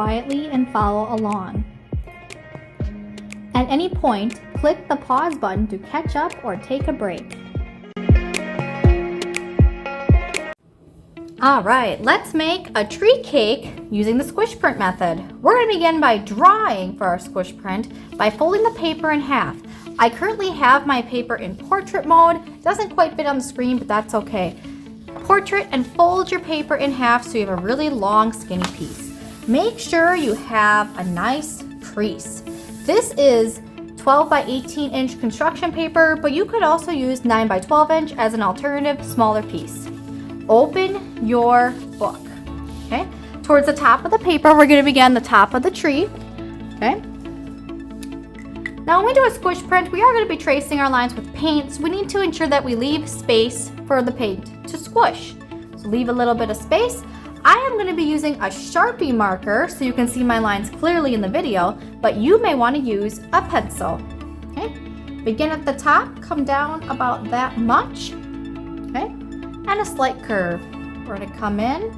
quietly and follow along. At any point, click the pause button to catch up or take a break. Alright, let's make a tree cake using the squish print method. We're going to begin by drawing for our squish print by folding the paper in half. I currently have my paper in portrait mode. It doesn't quite fit on the screen, but that's okay. Portrait and fold your paper in half so you have a really long skinny piece. Make sure you have a nice crease. This is 12 by 18 inch construction paper, but you could also use 9 by 12 inch as an alternative smaller piece. Open your book, okay? Towards the top of the paper, we're going to begin the top of the tree, okay? Now when we do a squish print, we are going to be tracing our lines with paint, so we need to ensure that we leave space for the paint to squish. So leave a little bit of space. I am going to be using a Sharpie marker so you can see my lines clearly in the video, but you may want to use a pencil, okay? Begin at the top, come down about that much, okay? And a slight curve. We're going to come in.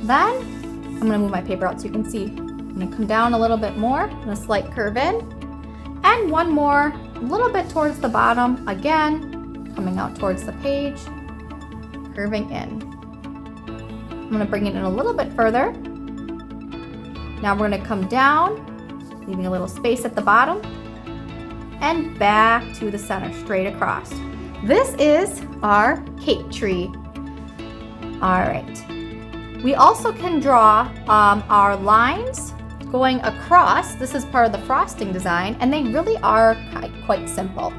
Then I'm going to move my paper out so you can see. I'm going to come down a little bit more and a slight curve in. And one more, a little bit towards the bottom. Again, coming out towards the page, curving in. I'm going to bring it in a little bit further. Now we're going to come down, leaving a little space at the bottom, and back to the center, straight across. This is our cake tree. All right. We also can draw our lines going across. This is part of the frosting design, and they really are quite simple.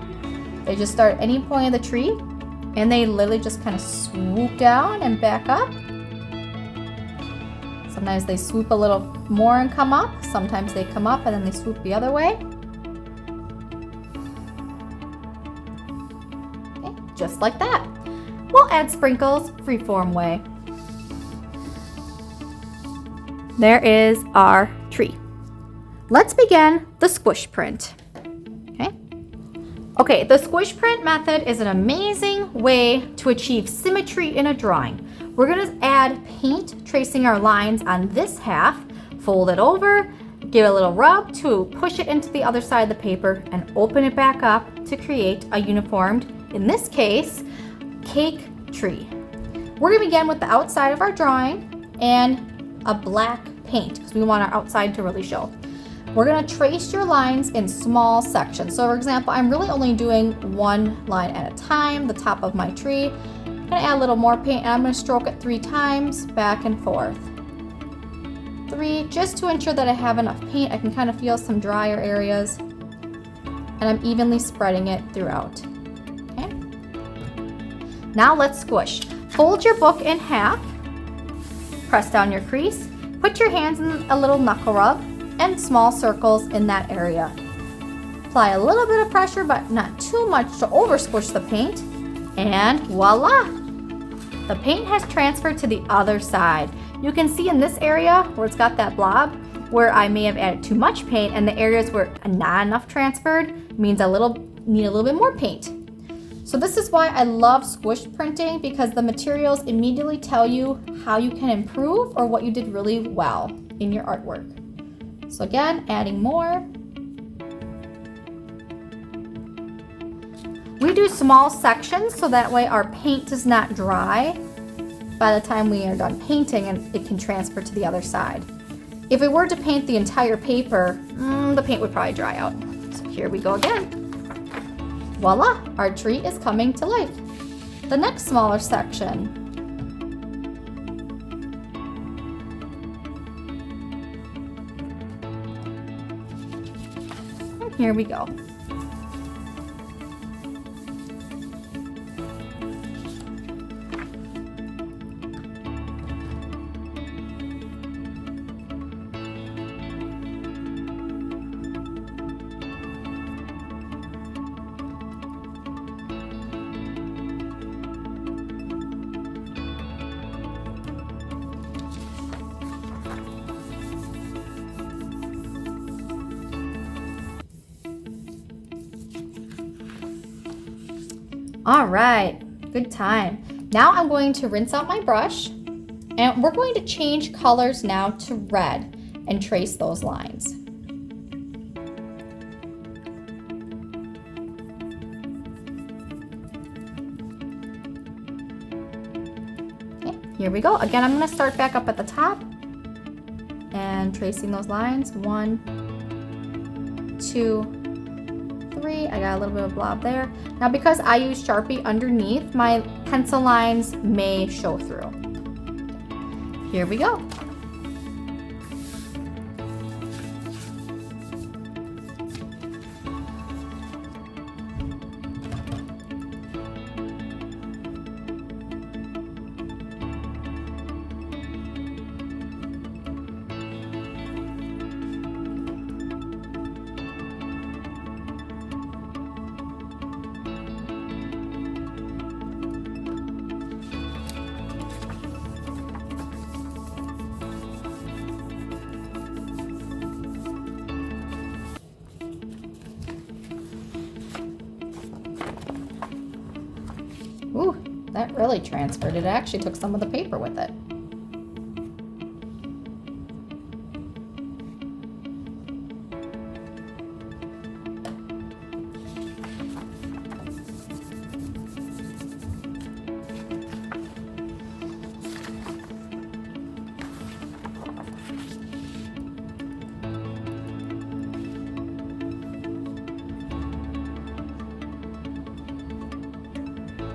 They just start at any point of the tree, and they literally just kind of swoop down and back up. Sometimes they swoop a little more and come up. Sometimes they come up and then they swoop the other way. Just like that. We'll add sprinkles freeform way. There is our tree. Let's begin the squish print. Okay, the squish print method is an amazing way to achieve symmetry in a drawing. We're going to add paint tracing our lines on this half, fold it over, give it a little rub to push it into the other side of the paper, and open it back up to create a uniformed, in this case, cake tree. We're going to begin with the outside of our drawing and a black paint because we want our outside to really show. We're going to trace your lines in small sections. So for example, I'm really only doing one line at a time, the top of my tree. I'm going to add a little more paint and I'm going to stroke it 3 times back and forth. 3, just to ensure that I have enough paint. I can kind of feel some drier areas and I'm evenly spreading it throughout. Okay. Now let's squish. Fold your book in half, press down your crease, put your hands in a little knuckle rub and small circles in that area. Apply a little bit of pressure, but not too much to over squish the paint, and voila! The paint has transferred to the other side. You can see in this area where it's got that blob, where I may have added too much paint, and the areas where not enough transferred means need a little bit more paint. So this is why I love squish printing, because the materials immediately tell you how you can improve or what you did really well in your artwork. So again, adding more. We do small sections so that way our paint does not dry by the time we are done painting, and it can transfer to the other side. If we were to paint the entire paper, the paint would probably dry out. So here we go again. Voila, our tree is coming to life. The next smaller section. And here we go. All right, good time. Now I'm going to rinse out my brush And we're going to change colors now to red and trace those lines. Okay, here we go. Again, I'm going to start back up at the top and tracing those lines. 1, 2, 3. I got a little bit of blob there. Now because I use Sharpie underneath, my pencil lines may show through. Here we go. Ooh, that really transferred. It actually took some of the paper with it.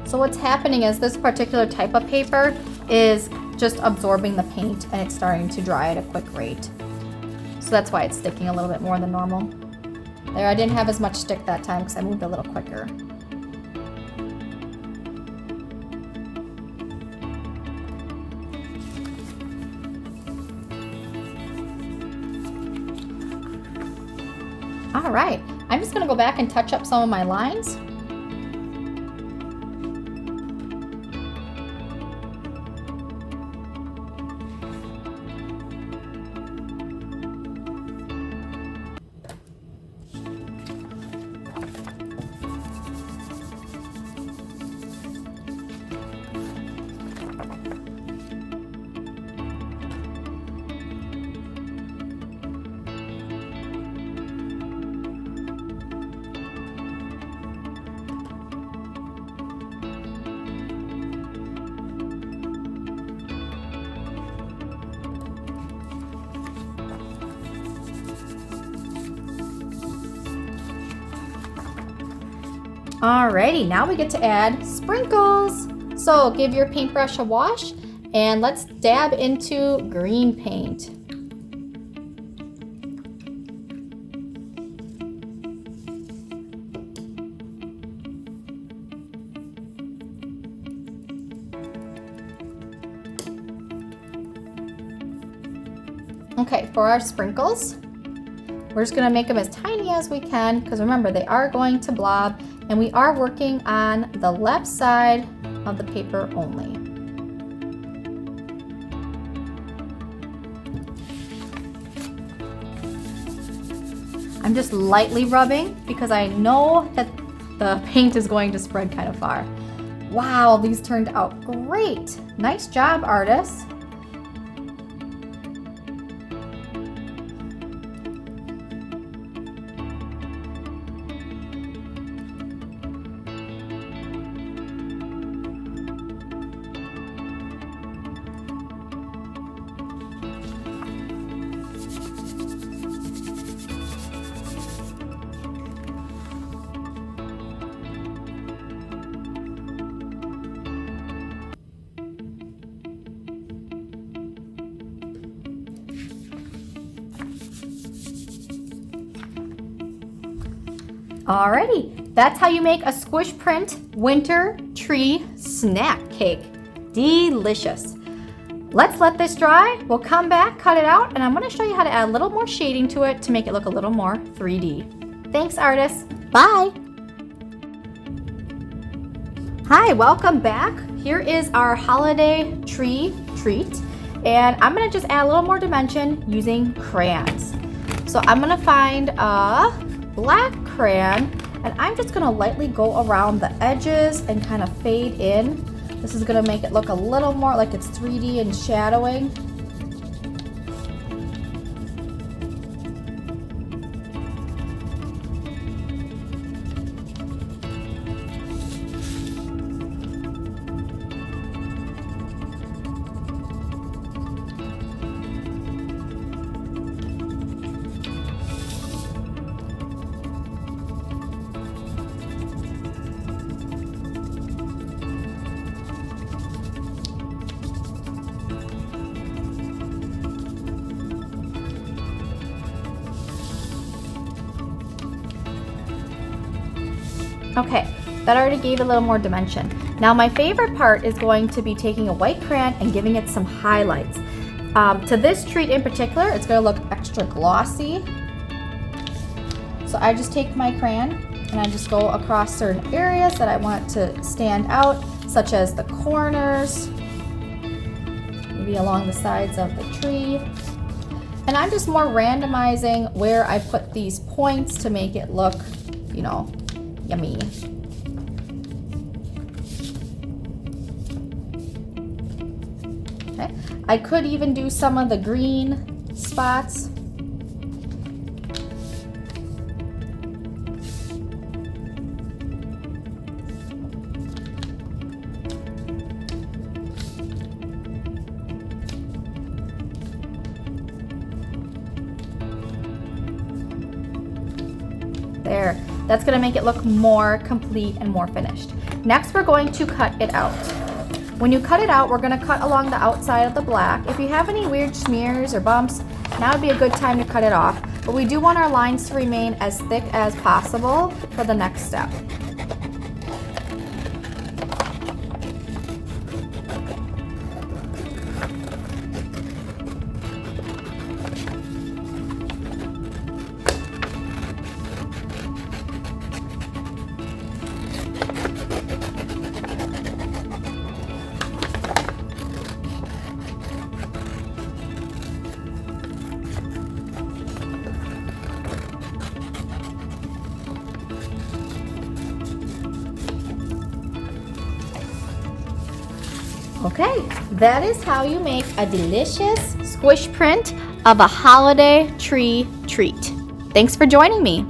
So what's happening is this particular type of paper is just absorbing the paint and it's starting to dry at a quick rate. So that's why it's sticking a little bit more than normal. There, I didn't have as much stick that time because I moved a little quicker. All right, I'm just gonna go back and touch up some of my lines. Alrighty, now we get to add sprinkles. So give your paintbrush a wash and let's dab into green paint. Okay, for our sprinkles, we're just gonna make them as tiny as we can because remember, they are going to blob and we are working on the left side of the paper only. I'm just lightly rubbing because I know that the paint is going to spread kind of far. Wow, these turned out great. Nice job, artists. Alrighty, that's how you make a Squish Print winter tree snack cake. Delicious. Let's let this dry. We'll come back, cut it out, and I'm going to show you how to add a little more shading to it to make it look a little more 3D. Thanks, artists. Bye. Hi, welcome back. Here is our holiday tree treat, and I'm going to just add a little more dimension using crayons. So I'm going to find a black crayon and I'm just going to lightly go around the edges and kind of fade in This is gonna make it look a little more like it's 3D and shadowing. Okay, that already gave a little more dimension. Now my favorite part is going to be taking a white crayon and giving it some highlights. To this treat in particular, it's going to look extra glossy. So I just take my crayon and I just go across certain areas that I want to stand out, such as the corners, maybe along the sides of the tree. And I'm just more randomizing where I put these points to make it look, you know, yummy. Okay, I could even do some of the green spots. There. That's going to make it look more complete and more finished. Next, we're going to cut it out. When you cut it out, we're going to cut along the outside of the black. If you have any weird smears or bumps, now would be a good time to cut it off. But we do want our lines to remain as thick as possible for the next step. Okay, that is how you make a delicious squish print of a holiday tree treat. Thanks for joining me.